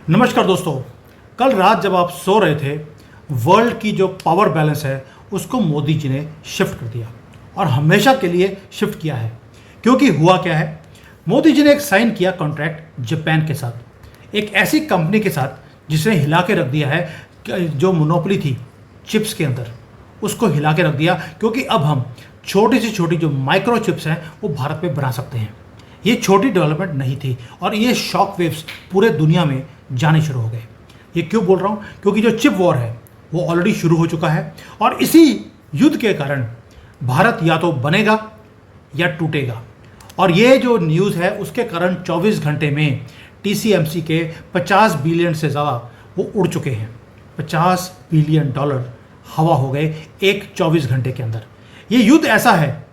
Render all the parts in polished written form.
नमस्कार दोस्तों। कल रात जब आप सो रहे थे, वर्ल्ड की जो पावर बैलेंस है उसको मोदी जी ने शिफ्ट कर दिया और हमेशा के लिए शिफ्ट किया है। क्योंकि हुआ क्या है, मोदी जी ने एक साइन किया कॉन्ट्रैक्ट जापान के साथ, एक ऐसी कंपनी के साथ जिसने हिला के रख दिया है जो मोनोपोली थी चिप्स के अंदर, उसको हिला के रख दिया। क्योंकि अब हम छोटी से छोटी जो माइक्रो चिप्स हैं वो भारत में बना सकते हैं। ये छोटी डेवलपमेंट नहीं थी और ये शॉक वेव्स पूरे दुनिया में जाने शुरू हो गए। ये क्यों बोल रहा हूँ? क्योंकि जो चिप वॉर है वो ऑलरेडी शुरू हो चुका है और इसी युद्ध के कारण भारत या तो बनेगा या टूटेगा। और ये जो न्यूज़ है उसके कारण 24 घंटे में TSMC के 50 बिलियन से ज़्यादा वो उड़ चुके हैं। 50 बिलियन डॉलर हवा हो गए एक 24 घंटे के अंदर। ये युद्ध ऐसा है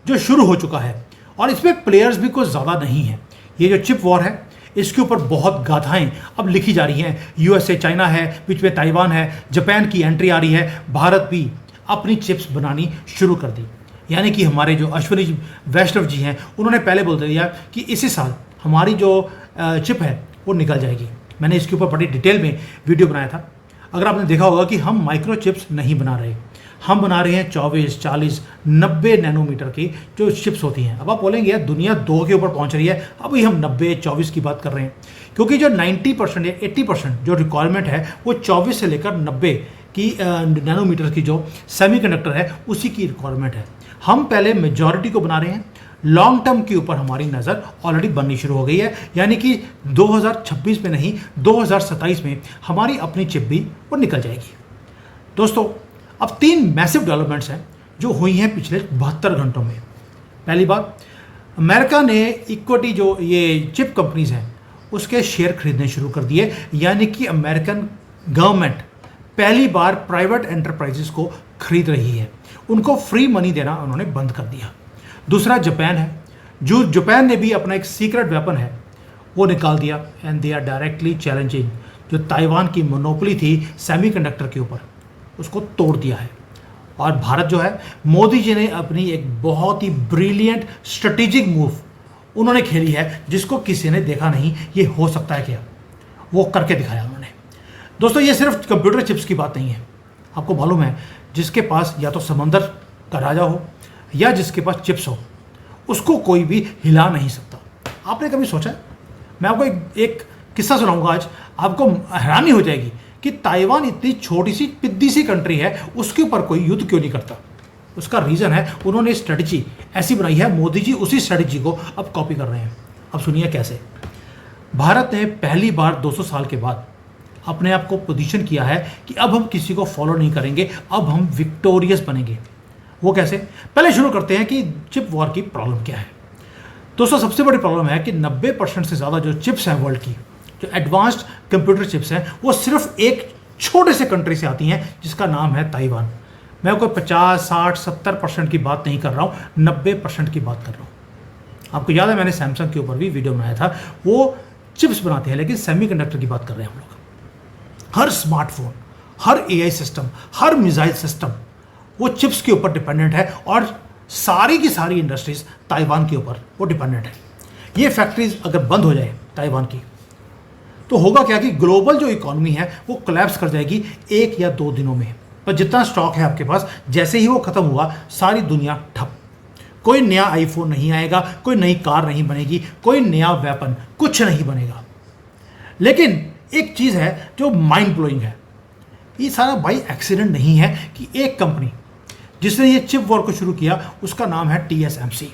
जो शुरू हो चुका है और इसमें प्लेयर्स भी कुछ ज़्यादा नहीं है। ये जो चिप वॉर है इसके ऊपर बहुत गाथाएं अब लिखी जा रही हैं। USA, चाइना है, बीच में ताइवान है, जापान की एंट्री आ रही है, भारत भी अपनी चिप्स बनानी शुरू कर दी। यानी कि हमारे जो अश्विनी वैष्णव जी हैं उन्होंने पहले बोल दिया कि इसी साल हमारी जो चिप है वो निकल जाएगी। मैंने इसके ऊपर बड़ी डिटेल में वीडियो बनाया था। अगर आपने देखा होगा कि हम माइक्रो चिप्स नहीं बना रहे, हम बना रहे हैं 24, 40, 90 नैनोमीटर की जो चिप्स होती हैं। अब आप बोलेंगे यार दुनिया 2 के ऊपर पहुंच रही है, अभी हम 90, 24 की बात कर रहे हैं। क्योंकि जो 90% या 80% जो रिक्वायरमेंट है वो 24 से लेकर 90 की नैनोमीटर की जो सेमीकंडक्टर है उसी की रिक्वायरमेंट है। हम पहले मेजॉरिटी को बना रहे हैं, लॉन्ग टर्म के ऊपर हमारी नज़र ऑलरेडी बननी शुरू हो गई है। यानी कि 2026 में नहीं 2027 में हमारी अपनी चिप भी वो निकल जाएगी। दोस्तों, अब 3 मैसिव डेवलपमेंट्स हैं जो हुई हैं पिछले 72 घंटों में। पहली बात, अमेरिका ने इक्विटी जो ये चिप कंपनीज हैं उसके शेयर खरीदने शुरू कर दिए। यानी कि अमेरिकन गवर्नमेंट पहली बार प्राइवेट एंटरप्राइजेस को खरीद रही है, उनको फ्री मनी देना उन्होंने बंद कर दिया। दूसरा जापान है, जो जापान ने भी अपना एक सीक्रेट वेपन है वो निकाल दिया and they are directly challenging जो ताइवान की मोनोपोली थी सेमीकंडक्टर के ऊपर, उसको तोड़ दिया है। और भारत जो है, मोदी जी ने अपनी एक बहुत ही ब्रिलियंट स्ट्रेटेजिक मूव उन्होंने खेली है जिसको किसी ने देखा नहीं। ये हो सकता है क्या, वो करके दिखाया उन्होंने। दोस्तों, ये सिर्फ कंप्यूटर चिप्स की बात नहीं है। आपको मालूम है जिसके पास या तो समंदर का राजा हो या जिसके पास चिप्स हो उसको कोई भी हिला नहीं सकता। आपने कभी सोचा? मैं आपको एक किस्सा सुनाऊंगा आज, आपको हैरानी हो जाएगी कि ताइवान इतनी छोटी सी पिद्दी सी कंट्री है, उसके ऊपर कोई युद्ध क्यों नहीं करता। उसका रीज़न है उन्होंने स्ट्रेटजी ऐसी बनाई है, मोदी जी उसी स्ट्रेटजी को अब कॉपी कर रहे हैं। अब सुनिए कैसे। भारत ने पहली बार 200 साल के बाद अपने आप को पोजीशन किया है कि अब हम किसी को फॉलो नहीं करेंगे, अब हम विक्टोरियस बनेंगे। वो कैसे? पहले शुरू करते हैं कि चिप वॉर की प्रॉब्लम क्या है। दोस्तों, सबसे बड़ी प्रॉब्लम है कि 90% से ज़्यादा जो चिप्स हैं वर्ल्ड की, जो एडवांस्ड कंप्यूटर चिप्स हैं, वो सिर्फ एक छोटे से कंट्री से आती हैं जिसका नाम है ताइवान। मैं कोई 50, 60, 70% की बात नहीं कर रहा हूँ, 90% की बात कर रहा हूँ। आपको याद है मैंने सैमसंग के ऊपर भी वीडियो बनाया था। वो चिप्स बनाते हैं लेकिन सेमीकंडक्टर की बात कर रहे हैं हम लोग। हर स्मार्टफोन, हर AI सिस्टम, हर मिसाइल सिस्टम वो चिप्स के ऊपर डिपेंडेंट है और सारी की सारी इंडस्ट्रीज ताइवान के ऊपर वो डिपेंडेंट है। ये फैक्ट्रीज अगर बंद हो जाए ताइवान की तो होगा क्या कि ग्लोबल जो इकोनॉमी है वो कोलैप्स कर जाएगी 1 या 2 दिनों में। पर जितना स्टॉक है आपके पास, जैसे ही वो खत्म हुआ सारी दुनिया ठप। कोई नया आईफोन नहीं आएगा, कोई नई कार नहीं बनेगी, कोई नया वेपन, कुछ नहीं बनेगा। लेकिन एक चीज़ है जो माइंड ब्लोइंग है, ये सारा भाई एक्सीडेंट नहीं है कि एक कंपनी जिसने ये चिप वॉर को शुरू किया उसका नाम है TSMC।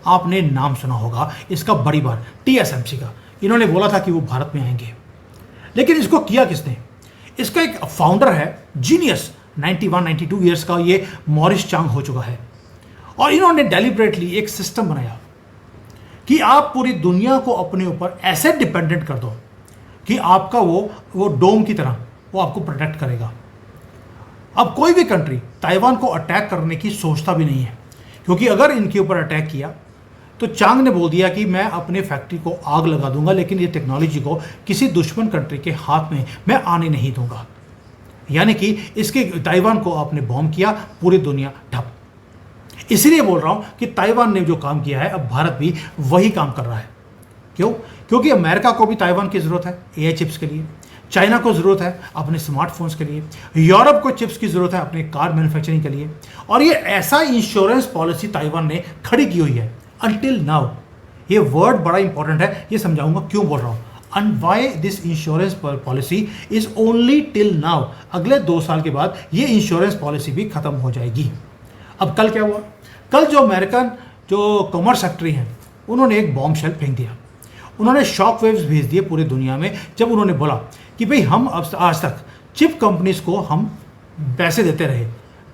आपने नाम सुना होगा इसका बड़ी बार, TSMC का। इन्होंने बोला था कि वो भारत में आएंगे, लेकिन इसको किया किसने? इसका एक फाउंडर है, जीनियस, 92 ईयर्स का ये मॉरिस चांग हो चुका है। और इन्होंने डेलिबरेटली एक सिस्टम बनाया कि आप पूरी दुनिया को अपने ऊपर ऐसे डिपेंडेंट कर दो कि आपका वो डोम की तरह वो आपको प्रोटेक्ट करेगा। अब कोई भी कंट्री ताइवान को अटैक करने की सोचता भी नहीं है, क्योंकि अगर इनके ऊपर अटैक किया तो चांग ने बोल दिया कि मैं अपने फैक्ट्री को आग लगा दूंगा, लेकिन ये टेक्नोलॉजी को किसी दुश्मन कंट्री के हाथ में मैं आने नहीं दूंगा। यानी कि इसके ताइवान को आपने बॉम्ब किया, पूरी दुनिया ठप। इसीलिए बोल रहा हूं कि ताइवान ने जो काम किया है अब भारत भी वही काम कर रहा है। क्यों? क्योंकि अमेरिका को भी ताइवान की ज़रूरत है एआई चिप्स के लिए, चाइना को ज़रूरत है अपने स्मार्टफोन्स के लिए, यूरोप को चिप्स की ज़रूरत है अपने कार मैन्युफैक्चरिंग के लिए। और ये ऐसा इंश्योरेंस पॉलिसी ताइवान ने खड़ी की हुई है अनटिल नाउ। ये वर्ड बड़ा इंपॉर्टेंट है, ये समझाऊंगा क्यों बोल रहा हूँ। And why this insurance policy is only till now. अगले 2 साल के बाद ये इंश्योरेंस पॉलिसी भी खत्म हो जाएगी। अब कल क्या हुआ? कल जो अमेरिकन जो कॉमर्स सेक्रेटरी हैं उन्होंने एक बॉम्ब शेल फेंक दिया। उन्होंने शॉक वेव्स भेज दिए पूरी दुनिया में जब उन्होंने बोला कि भाई हम अब आज तक चिप कंपनीज को हम पैसे देते रहे।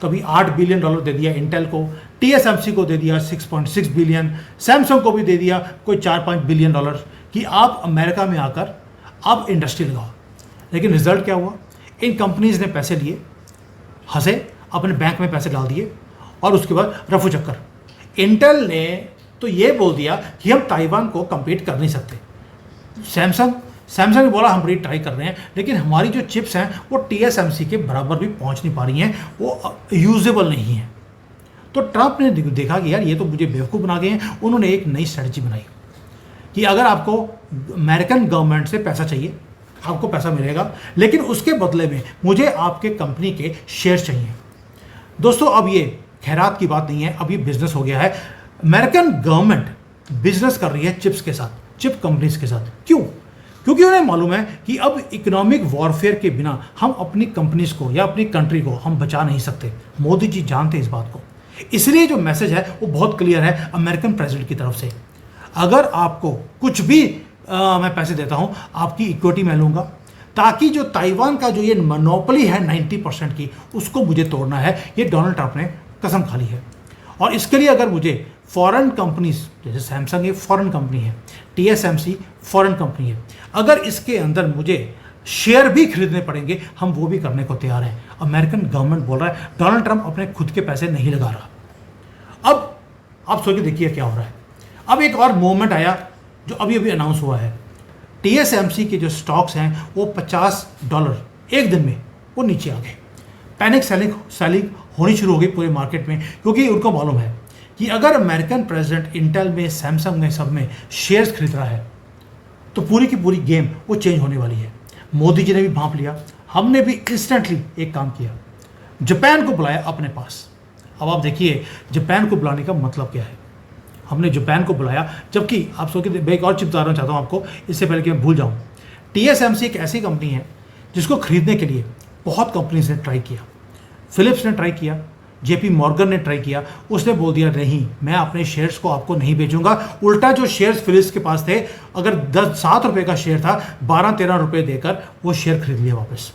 कभी $8 बिलियन दे दिया इंटेल को, TSMC को दे दिया 6.6 बिलियन, सैमसंग को भी दे दिया कोई $4-5 बिलियन कि आप अमेरिका में आकर आप इंडस्ट्री लगाओ। लेकिन रिजल्ट क्या हुआ? इन कंपनीज ने पैसे लिए, हंसे, अपने बैंक में पैसे डाल दिए और उसके बाद रफू चक्कर। इंटेल ने तो ये बोल दिया कि हम ताइवान को compete कर नहीं सकते। सैमसंग ने बोला हम बड़ी ट्राई कर रहे हैं, लेकिन हमारी जो चिप्स हैं वो TSMC के बराबर भी पहुंच नहीं पा रही हैं, वो यूजेबल नहीं है। तो ट्रंप ने देखा कि यार ये तो मुझे बेवकूफ़ बना गए हैं। उन्होंने एक नई स्ट्रेटजी बनाई कि अगर आपको अमेरिकन गवर्नमेंट से पैसा चाहिए, आपको पैसा मिलेगा, लेकिन उसके बदले में मुझे आपके कंपनी के शेयर चाहिए। दोस्तों अब ये खैरात की बात नहीं है, अब ये बिजनेस हो गया है। अमेरिकन गवर्नमेंट बिजनेस कर रही है चिप्स के साथ, चिप कंपनीज के साथ। क्यों? क्योंकि उन्हें मालूम है कि अब इकोनॉमिक वॉरफेयर के बिना हम अपनी कंपनीज को या अपनी कंट्री को हम बचा नहीं सकते। मोदी जी जानते हैं इस बात को, इसलिए जो मैसेज है वो बहुत क्लियर है अमेरिकन प्रेसिडेंट की तरफ से। अगर आपको कुछ भी मैं पैसे देता हूं, आपकी इक्विटी मैं लूंगा, ताकि जो ताइवान का जो ये मोनोपोली है 90% की, उसको मुझे तोड़ना है। ये डोनाल्ड ट्रंप ने कसम खा ली है। और इसके लिए अगर मुझे फॉरेन कंपनीज, जैसे सैमसंग ये फॉरेन कंपनी है, TSMC फॉरेन कंपनी है, अगर इसके अंदर मुझे शेयर भी खरीदने पड़ेंगे, हम वो भी करने को तैयार हैं। अमेरिकन गवर्नमेंट बोल रहा है, डोनाल्ड ट्रंप अपने खुद के पैसे नहीं लगा रहा। अब आप सोच के देखिए क्या हो रहा है। अब एक और मूवमेंट आया जो अभी अभी अनाउंस हुआ है। TSMC के जो स्टॉक्स हैं वो $50 एक दिन में वो नीचे आ गए। पैनिक सेलिंग होनी शुरू हो गई पूरे मार्केट में, क्योंकि उनको मालूम है कि अगर अमेरिकन प्रेसिडेंट इंटेल में, सैमसंग में, सब में शेयर्स खरीद रहा है तो पूरी की पूरी गेम वो चेंज होने वाली है। मोदी जी ने भी भांप लिया, हमने भी इंस्टेंटली एक काम किया, जापान को बुलाया अपने पास। अब आप देखिए जापान को बुलाने का मतलब क्या है। हमने जापान को बुलाया, जबकि आप सोच के मैं एक और चिप बताना चाहता हूँ आपको, इससे पहले कि मैं भूल जाऊँ। TSMC एक ऐसी कंपनी है जिसको खरीदने के लिए बहुत कंपनीज ने ट्राई किया। फिलिप्स ने ट्राई किया, JP मॉर्गन ने ट्राई किया, उसने बोल दिया नहीं, मैं अपने शेयर्स को आपको नहीं बेचूंगा। उल्टा जो शेयर्स फिलिप्स के पास थे, अगर 7 रुपये का शेयर था, 12-13 रुपये देकर वो शेयर खरीद लिया वापस,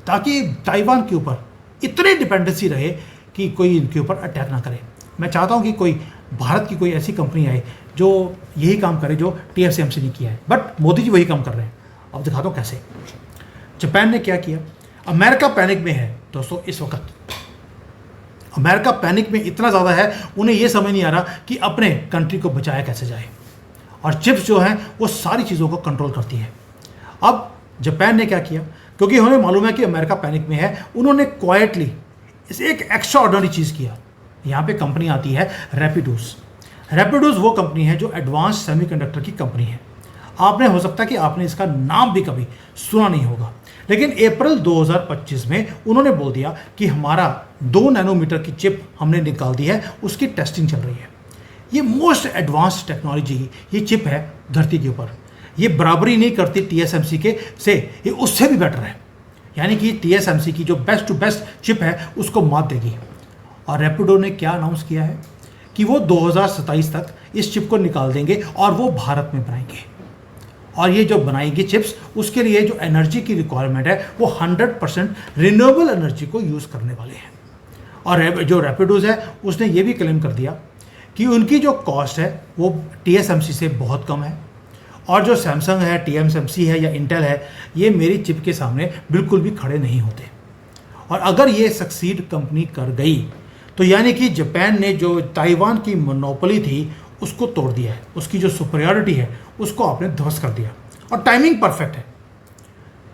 ताकि ताइवान के ऊपर इतनी डिपेंडेंसी रहे कि कोई इनके ऊपर अटैक ना करे। मैं चाहता हूँ कि कोई भारत की कोई ऐसी कंपनी आए जो यही काम करे जो TSMC ने किया है, बट मोदी जी वही काम कर रहे हैं। अब दिखाता हूँ कैसे। जापान ने क्या किया। अमेरिका पैनिक में है दोस्तों इस वक्त। अमेरिका पैनिक में इतना ज़्यादा है, उन्हें यह समझ नहीं आ रहा कि अपने कंट्री को बचाया कैसे जाए। और चिप्स जो हैं वो सारी चीज़ों को कंट्रोल करती है। अब जापान ने क्या किया, क्योंकि उन्हें मालूम है कि अमेरिका पैनिक में है, उन्होंने क्वाइटली इसे एक एक्स्ट्रा ऑर्डिनरी चीज़ किया। यहाँ पे कंपनी आती है रैपिडोस। रैपिडोस वो कंपनी है जो एडवांस सेमीकंडक्टर की कंपनी है। आपने, हो सकता है कि आपने इसका नाम भी कभी सुना नहीं होगा, लेकिन अप्रैल 2025 में उन्होंने बोल दिया कि हमारा 2 नैनोमीटर की चिप हमने निकाल दी है, उसकी टेस्टिंग चल रही है। ये मोस्ट एडवांस टेक्नोलॉजी ये चिप है धरती के ऊपर। ये बराबरी नहीं करती TSMC के से, ये उससे भी बेटर है। यानी कि TSMC की जो बेस्ट टू बेस्ट चिप है उसको मात देगी। और रैपिडो ने क्या अनाउंस किया है कि वो 2027 तक इस चिप को निकाल देंगे और वो भारत में बनाएंगे। और ये जो बनाएंगे चिप्स, उसके लिए जो एनर्जी की रिक्वायरमेंट है वो 100% रिन्यूएबल एनर्जी को यूज़ करने वाले हैं। और जो रैपिडोज है उसने ये भी क्लेम कर दिया कि उनकी जो कॉस्ट है वो TSMC से बहुत कम है, और जो सैमसंग है, TSMC है या इंटेल है, ये मेरी चिप के सामने बिल्कुल भी खड़े नहीं होते। और अगर ये सक्सीड कंपनी कर गई तो यानी कि जापान ने जो ताइवान की मोनोपोली थी उसको तोड़ दिया है, उसकी जो सुपरियॉरिटी है उसको आपने ध्वस्त कर दिया। और टाइमिंग परफेक्ट है।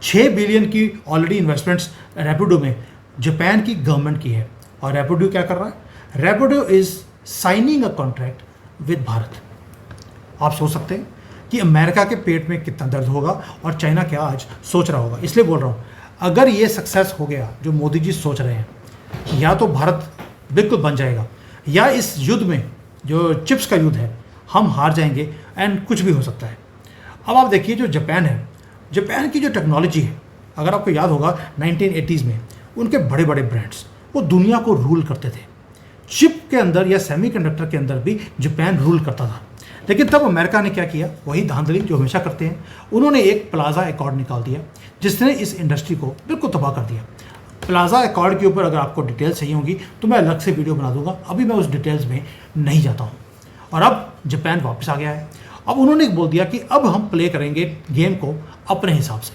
6 बिलियन की ऑलरेडी इन्वेस्टमेंट्स रैपिडो में जापान की गवर्नमेंट की है। और रैपिडो क्या कर रहा है? Rapido is signing a contract with Bharat. आप सोच सकते हैं कि अमेरिका के पेट में कितना दर्द होगा और चाइना क्या आज सोच रहा होगा। इसलिए बोल रहा हूँ, अगर ये सक्सेस हो गया जो मोदी जी सोच रहे हैं, या तो भारत बिल्कुल बन जाएगा, या इस युद्ध में जो चिप्स का युद्ध है हम हार जाएंगे एंड कुछ भी हो सकता है। अब आप देखिए जो जापान है, जापान की जो टेक्नोलॉजी है, अगर आपको याद होगा 1980s में उनके बड़े बड़े ब्रांड्स वो दुनिया को रूल करते थे। चिप के अंदर या सेमीकंडक्टर के अंदर भी जापान रूल करता था। लेकिन तब अमेरिका ने क्या किया, वही धांधली जो हमेशा करते हैं, उन्होंने एक प्लाजा अकॉर्ड निकाल दिया जिसने इस इंडस्ट्री को बिल्कुल तबाह कर दिया। प्लाजा अकॉर्ड के ऊपर अगर आपको डिटेल्स चाहिए होंगी तो मैं अलग से वीडियो बना दूंगा, अभी मैं उस डिटेल्स में नहीं जाता हूँ। और अब जापान वापस आ गया है। अब उन्होंने बोल दिया कि अब हम प्ले करेंगे गेम को अपने हिसाब से,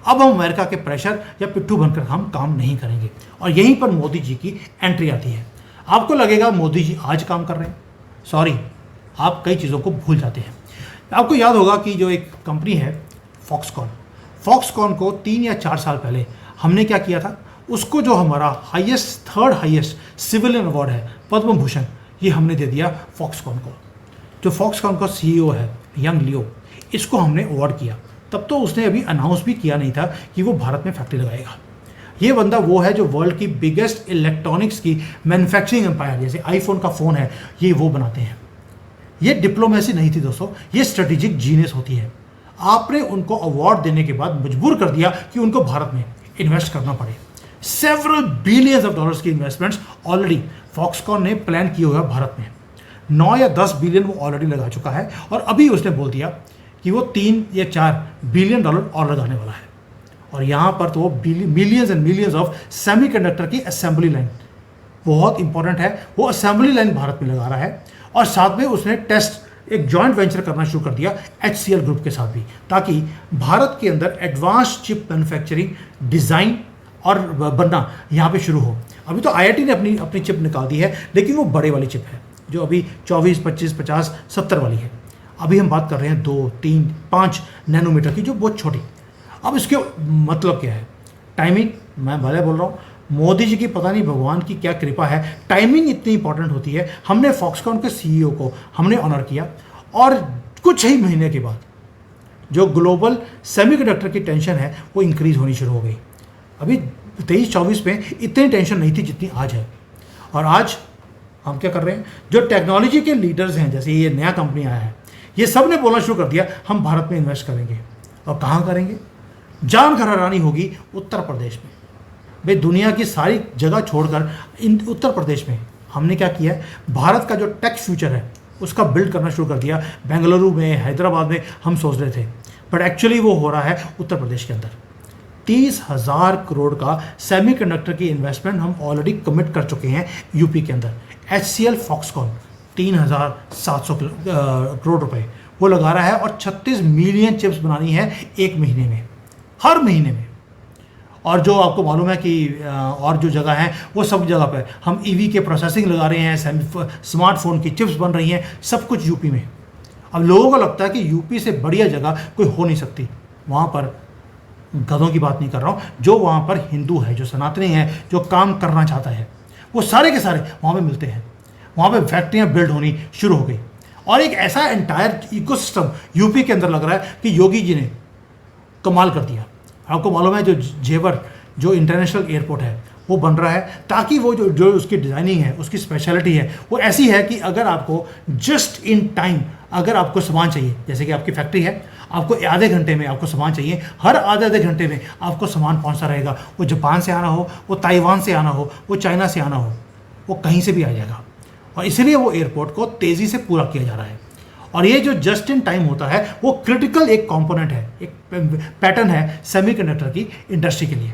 अब हम अमेरिका के प्रेशर या पिट्ठू बनकर हम काम नहीं करेंगे। और यहीं पर मोदी जी की एंट्री आती है। आपको लगेगा मोदी जी आज काम कर रहे हैं, सॉरी, आप कई चीज़ों को भूल जाते हैं। आपको याद होगा कि जो एक कंपनी है फॉक्सकॉन को 3 या 4 साल पहले हमने क्या किया था, उसको जो हमारा थर्ड हाईएस्ट सिविलियन अवार्ड है पद्म भूषण, ये हमने दे दिया फॉक्सकॉन को। जो फॉक्सकॉन का सीईओ है यंग लियो, इसको हमने अवार्ड किया। तब तो उसने अभी अनाउंस भी किया नहीं था कि वो भारत में फैक्ट्री लगाएगा। ये बंदा वो है जो वर्ल्ड की बिगेस्ट इलेक्ट्रॉनिक्स की मैन्युफैक्चरिंग एम्पायर, जैसे आईफोन का फ़ोन है, ये वो बनाते हैं। ये डिप्लोमेसी नहीं थी दोस्तों, ये स्ट्रेटेजिक जीनियस होती है। आपने उनको अवार्ड देने के बाद मजबूर कर दिया कि उनको भारत में इन्वेस्ट करना पड़े। सेवरल बिलियंस ऑफ डॉलर्स की इन्वेस्टमेंट्स ऑलरेडी फॉक्सकॉन ने प्लान किए हुए भारत में। 9 या 10 बिलियन वो ऑलरेडी लगा चुका है, और अभी उसने बोल दिया कि वो 3 या 4 बिलियन डॉलर और लगाने वाला है। और यहाँ पर तो वो millions and millions of semiconductor की असेंबली लाइन, बहुत इंपॉर्टेंट है, वो असेंबली लाइन भारत में लगा रहा है। और साथ में उसने टेस्ट एक जॉइंट वेंचर करना शुरू कर दिया HCL ग्रुप के साथ भी, ताकि भारत के अंदर एडवांस चिप मैन्युफैक्चरिंग डिज़ाइन और बनना यहाँ पे शुरू हो। अभी तो IIT ने अपनी चिप निकाल दी है, लेकिन वो बड़े वाली चिप है जो अभी 24, 25, 50, 70 वाली है। अभी हम बात कर रहे हैं 2, 3, 5 नैनोमीटर की, जो बहुत छोटी। अब इसके मतलब क्या है, टाइमिंग, मैं भले बोल रहा हूँ, मोदी जी की पता नहीं भगवान की क्या कृपा है, टाइमिंग इतनी इंपॉर्टेंट होती है। हमने फॉक्सकॉन के CEO को हमने ऑनर किया, और कुछ ही महीने के बाद जो ग्लोबल सेमीकंडक्टर की टेंशन है वो इंक्रीज होनी शुरू हो गई। अभी 23-24 में इतनी टेंशन नहीं थी जितनी आज है। और आज हम क्या कर रहे हैं, जो टेक्नोलॉजी के लीडर्स हैं, जैसे ये नया कंपनी आया है, ये सब ने बोलना शुरू कर दिया हम भारत में इन्वेस्ट करेंगे। और कहाँ करेंगे, जान घरानी होगी उत्तर प्रदेश में। भाई दुनिया की सारी जगह छोड़कर उत्तर प्रदेश में हमने क्या किया है, भारत का जो टेक फ्यूचर है उसका बिल्ड करना शुरू कर दिया। बेंगलुरु में, हैदराबाद में हम सोच रहे थे, बट एक्चुअली वो हो रहा है उत्तर प्रदेश के अंदर। 30,000 करोड़ का सेमीकंडक्टर की इन्वेस्टमेंट हम ऑलरेडी कमिट कर चुके हैं यूपी के अंदर। HCL फॉक्सकॉन 3,700 करोड़ रुपए वो लगा रहा है, और 36 मिलियन चिप्स बनानी है एक महीने में, हर महीने में। और जो आपको मालूम है कि और जो जगह है वो सब जगह पे हम EV के प्रोसेसिंग लगा रहे हैं, स्मार्टफोन की चिप्स बन रही हैं, सब कुछ यूपी में। अब लोगों को लगता है कि यूपी से बढ़िया जगह कोई हो नहीं सकती। वहाँ पर गधों की बात नहीं कर रहा हूँ, जो वहाँ पर हिंदू है, जो सनातनी है, जो काम करना चाहता है, वो सारे के सारे वहाँ पे मिलते हैं। वहाँ पे फैक्ट्रियाँ बिल्ड होनी शुरू हो गई, और एक ऐसा एंटायर इकोसिस्टम यूपी के अंदर लग रहा है कि योगी जी ने कमाल कर दिया। आपको मालूम है जो जेवर जो इंटरनेशनल एयरपोर्ट है वो बन रहा है, ताकि वो जो उसकी डिज़ाइनिंग है, उसकी स्पेशलिटी है, वो ऐसी है कि अगर आपको जस्ट इन टाइम अगर आपको सामान चाहिए, जैसे कि आपकी फैक्ट्री है, आपको आधे घंटे में आपको सामान चाहिए, हर आधे घंटे में आपको सामान पहुंचता रहेगा। वो जापान से आना हो, वो ताइवान से आना हो, वो चाइना से आना हो, वो कहीं से भी आ जाएगा। और इसलिए वो एयरपोर्ट को तेज़ी से पूरा किया जा रहा है। और ये जो जस्ट इन टाइम होता है वो क्रिटिकल एक कंपोनेंट है, एक पैटर्न है सेमीकंडक्टर की इंडस्ट्री के लिए,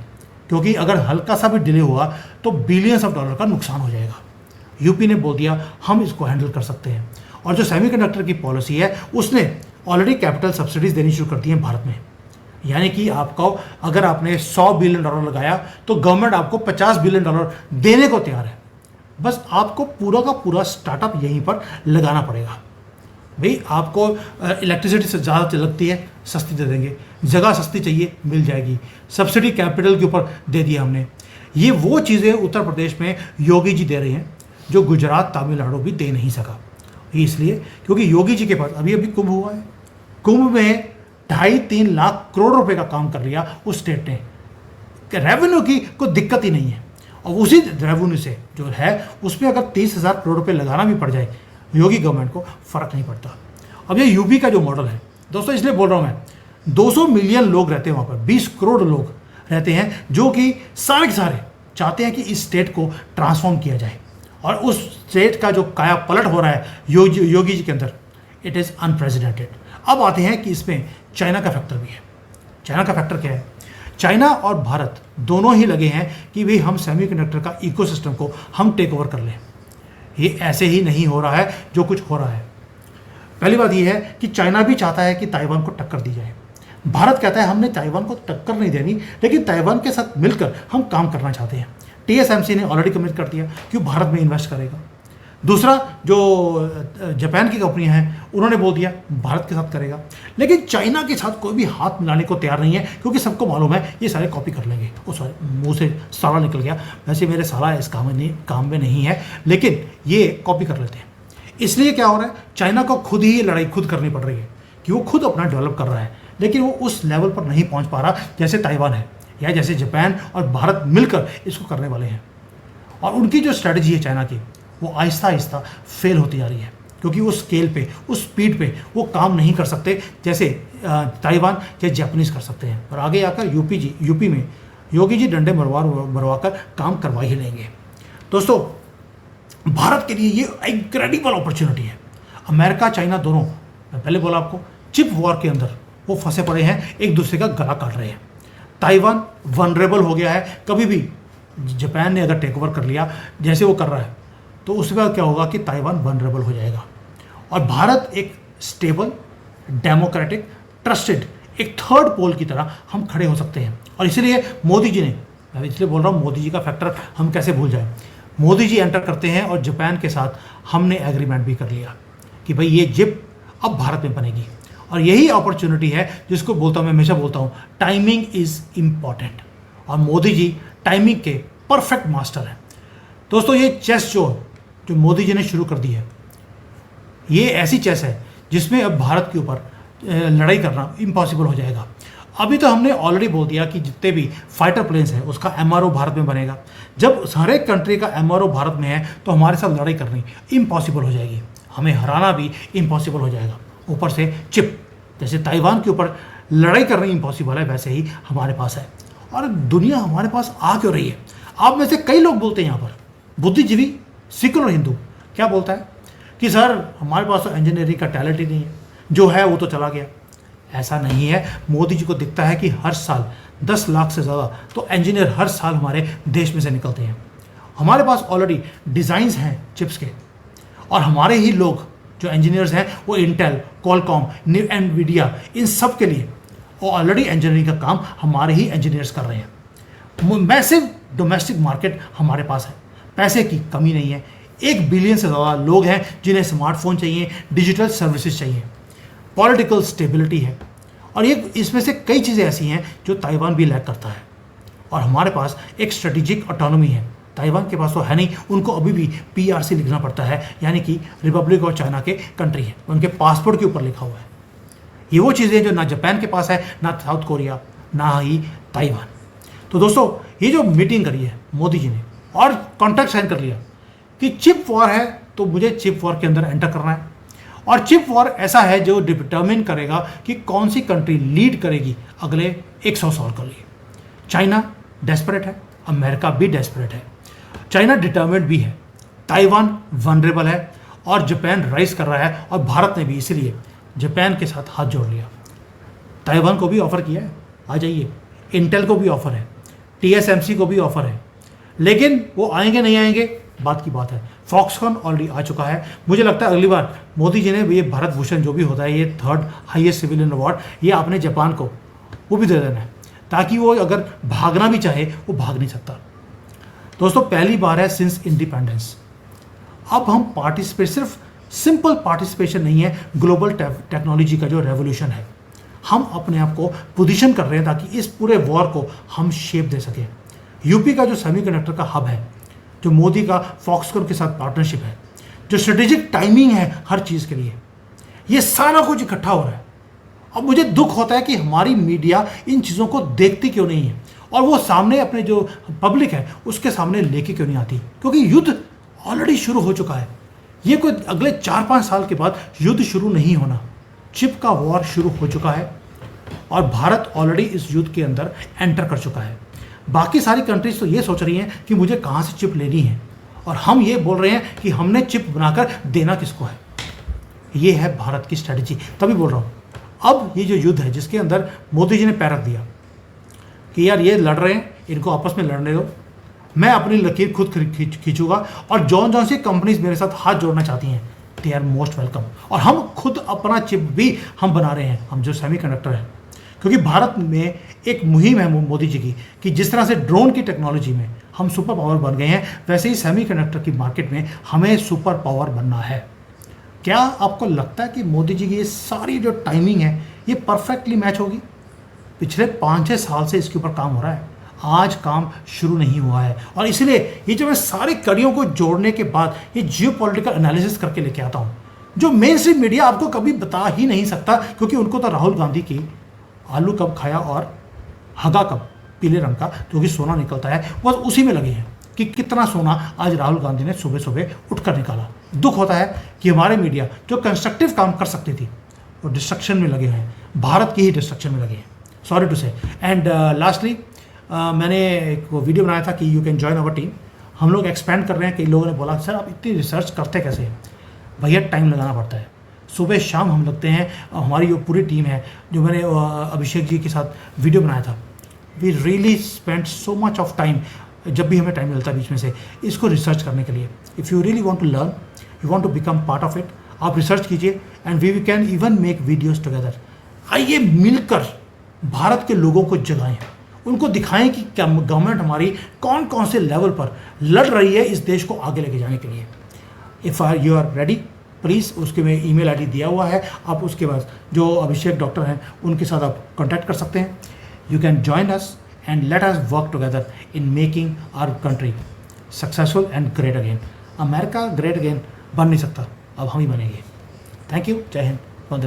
क्योंकि अगर हल्का सा भी डिले हुआ तो बिलियंस ऑफ डॉलर का नुकसान हो जाएगा। यूपी ने बोल दिया हम इसको हैंडल कर सकते हैं। और जो सेमीकंडक्टर की पॉलिसी है उसने ऑलरेडी कैपिटल सब्सिडीज देनी शुरू कर दी हैं भारत में, यानी कि आपको अगर आपने 100 बिलियन डॉलर लगाया तो गवर्नमेंट आपको 50 बिलियन डॉलर देने को तैयार है। बस आपको पूरा का पूरा स्टार्टअप यहीं पर लगाना पड़ेगा। भाई आपको इलेक्ट्रिसिटी से ज़्यादा लगती है, सस्ती दे देंगे, जगह सस्ती चाहिए मिल जाएगी, सब्सिडी कैपिटल के ऊपर दे दिया हमने। ये वो चीज़ें उत्तर प्रदेश में योगी जी दे रहे हैं जो गुजरात, तमिलनाडु भी दे नहीं सका। ये इसलिए क्योंकि योगी जी के पास अभी कुंभ हुआ है, कुंभ में 2.5-3 लाख करोड़ रुपए का काम कर लिया उस स्टेट ने। रेवेन्यू की कोई दिक्कत ही नहीं है, और उसी रेवेन्यू से जो है उसमें अगर 30,000 करोड़ रुपए लगाना भी पड़ जाए योगी गवर्नमेंट को, फर्क नहीं पड़ता। अब ये यूपी का जो मॉडल है दोस्तों, इसलिए बोल रहा हूँ मैं, 200 मिलियन लोग रहते हैं वहाँ पर, 20 करोड़ लोग रहते हैं जो कि सारे के सारे चाहते हैं कि इस स्टेट को ट्रांसफॉर्म किया जाए, और उस स्टेट का जो काया पलट हो रहा है योगी जी के अंदर, इट इज़ अनप्रेसिडेंटेड। अब आते हैं कि इसमें चाइना का फैक्टर भी है। चाइना का फैक्टर क्या है? चाइना और भारत दोनों ही लगे हैं कि भाई हम सेमीकंडक्टर का इकोसिस्टम को हम टेक ओवर कर लें। ये ऐसे ही नहीं हो रहा है जो कुछ हो रहा है। पहली बात यह है कि चाइना भी चाहता है कि ताइवान को टक्कर दी जाए। भारत कहता है हमने ताइवान को टक्कर नहीं देनी, लेकिन ताइवान के साथ मिलकर हम काम करना चाहते हैं। TSMC ने ऑलरेडी कमिट कर दिया कि भारत में इन्वेस्ट करेगा। दूसरा, जो जापान की कंपनियां हैं उन्होंने बोल दिया भारत के साथ करेगा, लेकिन चाइना के साथ कोई भी हाथ मिलाने को तैयार नहीं है, क्योंकि सबको मालूम है ये सारे कॉपी कर लेंगे। ओ सॉरी, मुंह से साला निकल गया, वैसे मेरे साला इस काम में नहीं है, लेकिन ये कॉपी कर लेते हैं। इसलिए क्या हो रहा है, चाइना को खुद ही लड़ाई खुद करनी पड़ रही है कि वो खुद अपना डेवलप कर रहा है, लेकिन वो उस लेवल पर नहीं पहुंच पा रहा जैसे ताइवान है, या जैसे जापान और भारत मिलकर इसको करने वाले हैं। और उनकी जो स्ट्रैटेजी है चाइना की, वो आहिस्ता आहिस्ता फेल होती जा रही है, क्योंकि उस स्केल पे, उस स्पीड पे वो काम नहीं कर सकते जैसे ताइवान या जापानीज कर सकते हैं। और आगे आकर यूपी में योगी जी डंडे मरवा कर काम करवा ही लेंगे। दोस्तों, भारत के लिए ये इनक्रेडिबल अपॉर्चुनिटी है। अमेरिका चाइना दोनों, मैं पहले बोला आपको, चिप वॉर के अंदर वो फंसे पड़े हैं, एक दूसरे का गला काट रहे हैं। ताइवान वनरेबल हो गया है, कभी भी जापान ने अगर टेक ओवर कर लिया जैसे वो कर रहा है, तो उसके बाद क्या होगा कि ताइवान वनरेबल हो जाएगा, और भारत एक स्टेबल, डेमोक्रेटिक, ट्रस्टेड एक थर्ड पोल की तरह हम खड़े हो सकते हैं। और इसलिए मोदी जी ने, मैं इसलिए बोल रहा हूँ मोदी जी का फैक्टर हम कैसे भूल जाए, मोदी जी एंटर करते हैं और जापान के साथ हमने एग्रीमेंट भी कर लिया कि भाई ये जिप अब भारत में बनेगी। और यही अपॉर्चुनिटी है जिसको बोलता हूँ, मैं हमेशा बोलता हूँ, टाइमिंग इज़ इम्पॉर्टेंट, और मोदी जी टाइमिंग के परफेक्ट मास्टर हैं। दोस्तों, ये चेस जो मोदी जी ने शुरू कर दी है, ये ऐसी चेस है जिसमें अब भारत के ऊपर लड़ाई करना इम्पॉसिबल हो जाएगा। अभी तो हमने ऑलरेडी बोल दिया कि जितने भी फाइटर प्लेन्स हैं उसका MRO भारत में बनेगा। जब हर एक कंट्री का MRO भारत में है तो हमारे साथ लड़ाई करनी इम्पॉसिबल हो जाएगी, हमें हराना भी इम्पॉसिबल हो जाएगा। ऊपर से चिप, जैसे ताइवान के ऊपर लड़ाई करनी इम्पॉसिबल है, वैसे ही हमारे पास है। और दुनिया हमारे पास आ क्यों रही है? आप में से कई लोग बोलते हैं यहाँ पर, बुद्धिजीवी, सेकुलर हिंदू क्या बोलता है कि सर हमारे पास तो इंजीनियरिंग का टैलेंट ही नहीं है, जो है वो तो चला गया। ऐसा नहीं है। मोदी जी को दिखता है कि हर साल 10 लाख से ज़्यादा तो इंजीनियर हर साल हमारे देश में से निकलते हैं। हमारे पास ऑलरेडी डिज़ाइंस हैं चिप्स के, और हमारे ही लोग जो इंजीनियर्स हैं वो इंटेल, कॉलकॉम, एनवीडिया, इन सब के लिए वो ऑलरेडी इंजीनियरिंग का काम हमारे ही इंजीनियर्स कर रहे हैं। मैसिव डोमेस्टिक मार्केट हमारे पास है, पैसे की कमी नहीं है। 1 बिलियन से ज़्यादा लोग हैं जिन्हें स्मार्टफोन चाहिए, डिजिटल सर्विसेज चाहिए, पॉलिटिकल स्टेबिलिटी है, और ये इसमें से कई चीज़ें ऐसी हैं जो ताइवान भी लैक करता है। और हमारे पास एक स्ट्रेटेजिक ऑटोनॉमी है, ताइवान के पास तो है नहीं, उनको अभी भी PRC लिखना पड़ता है, यानी कि रिपब्लिक ऑफ चाइना के कंट्री है, उनके पासपोर्ट के ऊपर लिखा हुआ है। ये वो चीज़ें जो ना जापान के पास है, ना साउथ कोरिया, ना ही ताइवान। तो दोस्तों, ये जो मीटिंग करी है मोदी जी ने और कॉन्ट्रैक्ट साइन कर लिया कि चिप वॉर है तो मुझे चिप वॉर के अंदर एंटर करना है, और चिप वॉर ऐसा है जो डिटरमिन करेगा कि कौन सी कंट्री लीड करेगी अगले 100 साल के लिए। चाइना डेस्परेट है, अमेरिका भी डेस्परेट है, चाइना डिटर्मिन्ड भी है, ताइवान वनरेबल है, और जापान राइज कर रहा है, और भारत ने भी इसीलिए जापान के साथ हाथ जोड़ लिया। ताइवान को भी ऑफर किया है, आ जाइए, इंटेल को भी ऑफर है, TSMC को भी ऑफर है, लेकिन वो आएंगे नहीं आएंगे बात की बात है। फॉक्सकॉन ऑलरेडी आ चुका है। मुझे लगता है अगली बार मोदी जी ने ये भारत भूषण जो भी होता है, ये 3rd हाईएस्ट सिविलियन अवार्ड, ये आपने जापान को वो भी दे देना है, ताकि वो अगर भागना भी चाहे वो भाग नहीं सकता। दोस्तों, पहली बार है सिंस इंडिपेंडेंस अब हम पार्टिसिपेट, सिर्फ सिंपल पार्टिसिपेशन नहीं है, ग्लोबल टेक्नोलॉजी का जो रेवोल्यूशन है, हम अपने आप को पोजीशन कर रहे हैं ताकि इस पूरे वॉर को हम शेप दे सकें। यूपी का जो सेमीकंडक्टर का हब है, जो मोदी का फॉक्सकॉन के साथ पार्टनरशिप है, जो स्ट्रेटेजिक टाइमिंग है हर चीज़ के लिए, ये सारा कुछ इकट्ठा हो रहा है, अब मुझे दुख होता है कि हमारी मीडिया इन चीज़ों को देखती क्यों नहीं है और वो सामने अपने जो पब्लिक है उसके सामने लेके क्यों नहीं आती, क्योंकि युद्ध ऑलरेडी शुरू हो चुका है। ये कोई अगले 4-5 साल के बाद युद्ध शुरू नहीं होना, चिप का वॉर शुरू हो चुका है और भारत ऑलरेडी इस युद्ध के अंदर एंटर कर चुका है। बाकी सारी कंट्रीज तो ये सोच रही हैं कि मुझे कहाँ से चिप लेनी है और हम ये बोल रहे हैं कि हमने चिप बनाकर देना किसको है। ये है भारत की स्ट्रेटजी। तभी बोल रहा हूँ अब ये जो युद्ध है जिसके अंदर मोदी जी ने पैर रख दिया कि यार ये लड़ रहे हैं, इनको आपस में लड़ने दो, मैं अपनी लकीर खुद खींचूंगा और जौन जौन सी कंपनीज मेरे साथ हाथ जोड़ना चाहती हैं दे आर मोस्ट वेलकम। और हम खुद अपना चिप भी हम बना रहे हैं, हम जो सेमीकंडक्टर है, क्योंकि भारत में एक मुहिम है मोदी जी की कि जिस तरह से ड्रोन की टेक्नोलॉजी में हम सुपर पावर बन गए हैं वैसे ही सेमीकंडक्टर की मार्केट में हमें सुपर पावर बनना है। क्या आपको लगता है कि मोदी जी की ये सारी जो टाइमिंग है ये परफेक्टली मैच होगी? पिछले 5-6 साल से इसके ऊपर काम हो रहा है, आज काम शुरू नहीं हुआ है और इसलिए ये जो मैं सारी कड़ियों को जोड़ने के बाद ये जियोपॉलिटिकल एनालिसिस करके लेके आता हूँ जो मेन स्ट्रीम मीडिया आपको कभी बता ही नहीं सकता, क्योंकि उनको तो राहुल गांधी की आलू कब खाया और हगा कब पीले रंग का जो कि सोना निकलता है बस उसी में लगे हैं कि कितना सोना आज राहुल गांधी ने सुबह सुबह उठकर निकाला। दुख होता है कि हमारे मीडिया जो कंस्ट्रक्टिव काम कर सकती थी वो डिस्ट्रक्शन में लगे हैं, भारत की ही डिस्ट्रक्शन में लगे हैं, सॉरी टू से। एंड लास्टली मैंने एक वीडियो बनाया था कि you can join our team. हम लोग एक्सपेंड कर रहे हैं। कई लोगों ने बोला सर आप इतनी रिसर्च करते कैसे हैं? भैया टाइम लगाना पड़ता है, सुबह शाम हम लगते हैं। हमारी जो पूरी टीम है, जो मैंने अभिषेक जी के साथ वीडियो बनाया था, we really spend so much of time, जब भी हमें टाइम मिलता है बीच में से इसको रिसर्च करने के लिए। If you really want to learn, you want to become part of it, आप रिसर्च कीजिए and we can even make videos together. आइए मिलकर भारत के लोगों को जगाएं, उनको दिखाएं कि क्या गवर्नमेंट हमारी कौन कौन से लेवल पर लड़ रही है इस देश को आगे लेके जाने के लिए। If you are ready please, उसके में ईमेल आईडी दिया हुआ है, आप उसके बाद जो अभिषेक डॉक्टर हैं उनके साथ आप कॉन्टैक्ट कर सकते हैं। You can join us and let us work together in making our country successful and great again. America great again बन नहीं सकता, अब हम ही बनेंगे। थैंक यू, जय हिंद, वंदे मातरम।